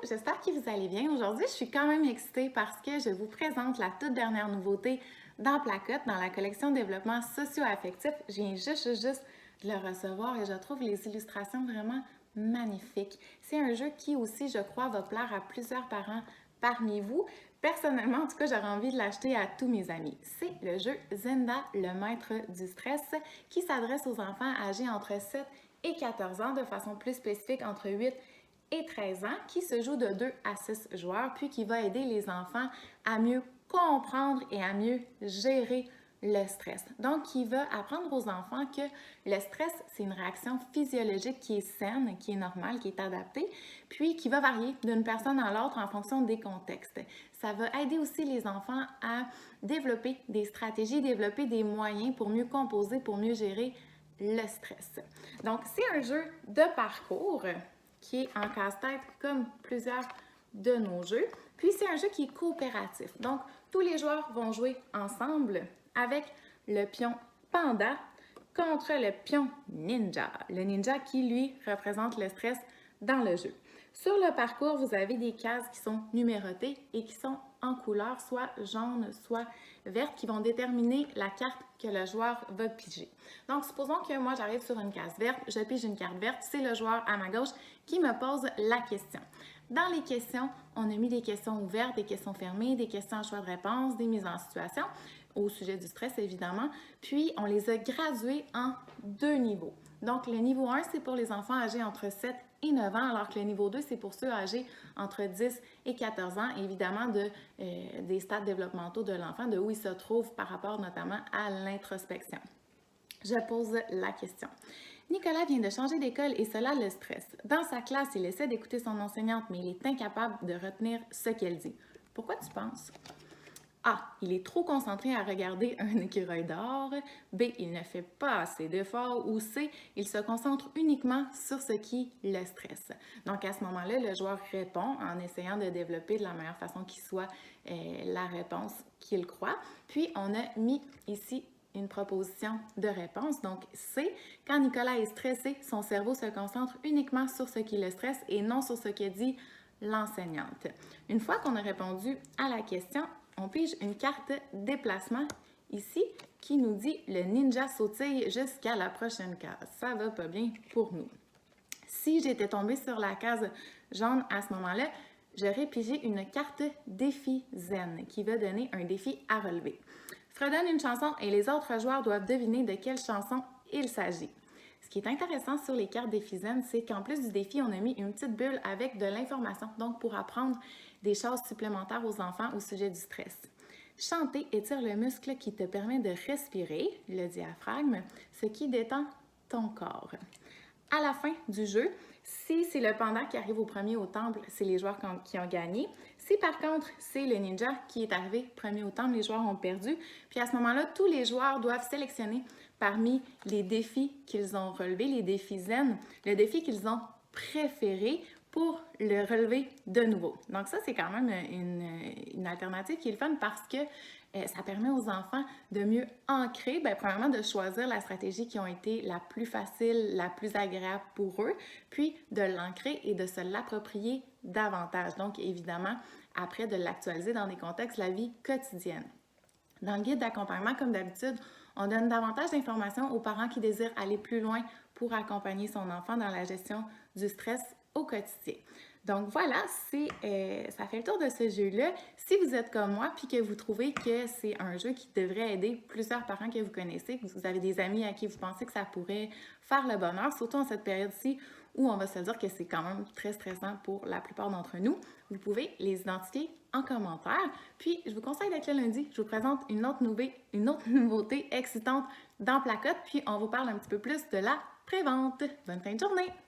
j'espère que vous allez bien. Aujourd'hui, je suis quand même excitée parce que je vous présente la toute dernière nouveauté dans Placote, dans la collection Développement socio-affectif. Je viens juste de le recevoir et je trouve les illustrations vraiment magnifiques. C'est un jeu qui aussi, je crois, va plaire à plusieurs parents parmi vous. Personnellement, en tout cas, j'aurais envie de l'acheter à tous mes amis. C'est le jeu Zenda, le maître du stress, qui s'adresse aux enfants âgés entre 7 et 14 ans, de façon plus spécifique entre 8 et 13 ans, qui se joue de 2 à 6 joueurs, puis qui va aider les enfants à mieux comprendre et à mieux gérer le stress. Donc, qui va apprendre aux enfants que le stress, c'est une réaction physiologique qui est saine, qui est normale, qui est adaptée, puis qui va varier d'une personne à l'autre en fonction des contextes. Ça va aider aussi les enfants à développer des stratégies, développer des moyens pour mieux composer, pour mieux gérer le stress. Donc, c'est un jeu de parcours qui est en casse-tête comme plusieurs de nos jeux. Puis, c'est un jeu qui est coopératif. Donc, tous les joueurs vont jouer ensemble avec le pion panda contre le pion ninja. Le ninja qui, lui, représente le stress dans le jeu. Sur le parcours, vous avez des cases qui sont numérotées et qui sont en couleur, soit jaune, soit verte, qui vont déterminer la carte que le joueur va piger. Donc, supposons que moi, j'arrive sur une case verte, je pige une carte verte, c'est le joueur à ma gauche qui me pose la question. Dans les questions, on a mis des questions ouvertes, des questions fermées, des questions à choix de réponse, des mises en situation, au sujet du stress, évidemment, puis on les a graduées en 2 niveaux. Donc, le niveau 1, c'est pour les enfants âgés entre 7 et 9 ans, alors que le niveau 2, c'est pour ceux âgés entre 10 et 14 ans, évidemment des stades développementaux de l'enfant, de où il se trouve par rapport notamment à l'introspection. Je pose la question. Nicolas vient de changer d'école et cela le stresse. Dans sa classe, il essaie d'écouter son enseignante, mais il est incapable de retenir ce qu'elle dit. Pourquoi tu penses? A. Il est trop concentré à regarder un écureuil d'or. B. Il ne fait pas assez d'efforts. Ou C. Il se concentre uniquement sur ce qui le stresse. Donc, à ce moment-là, le joueur répond en essayant de développer de la meilleure façon qui soit la réponse qu'il croit. Puis, on a mis ici une proposition de réponse. Donc, C. Quand Nicolas est stressé, son cerveau se concentre uniquement sur ce qui le stresse et non sur ce que dit l'enseignante. Une fois qu'on a répondu à la question, on pige une carte déplacement ici qui nous dit « Le ninja sautille jusqu'à la prochaine case ». Ça va pas bien pour nous. Si j'étais tombée sur la case jaune à ce moment-là, j'aurais pigé une carte défi zen qui va donner un défi à relever. Fredonne une chanson et les autres joueurs doivent deviner de quelle chanson il s'agit. Ce qui est intéressant sur les cartes défi zen, c'est qu'en plus du défi, on a mis une petite bulle avec de l'information, donc pour apprendre des choses supplémentaires aux enfants au sujet du stress. Chanter étire le muscle qui te permet de respirer, le diaphragme, ce qui détend ton corps. À la fin du jeu, si c'est le panda qui arrive au premier au temple, c'est les joueurs qui ont gagné. Si par contre, c'est le ninja qui est arrivé premier au temple, les joueurs ont perdu. Puis à ce moment-là, tous les joueurs doivent sélectionner parmi les défis qu'ils ont relevés, les défis zen, le défi qu'ils ont préféré pour le relever de nouveau. Donc ça, c'est quand même une alternative qui est le fun parce que ça permet aux enfants de mieux ancrer, premièrement de choisir la stratégie qui a été la plus facile, la plus agréable pour eux, puis de l'ancrer et de se l'approprier davantage. Donc évidemment, après de l'actualiser dans des contextes de la vie quotidienne. Dans le guide d'accompagnement, comme d'habitude, on donne davantage d'informations aux parents qui désirent aller plus loin pour accompagner son enfant dans la gestion du stress au quotidien. Donc voilà, ça fait le tour de ce jeu-là. Si vous êtes comme moi puis que vous trouvez que c'est un jeu qui devrait aider plusieurs parents que vous connaissez, que vous avez des amis à qui vous pensez que ça pourrait faire le bonheur, surtout en cette période-ci où on va se dire que c'est quand même très stressant pour la plupart d'entre nous, vous pouvez les identifier en commentaire. Puis, je vous conseille d'être là lundi. Je vous présente une autre nouveauté excitante dans Placote, puis on vous parle un petit peu plus de la prévente. Bonne fin de journée!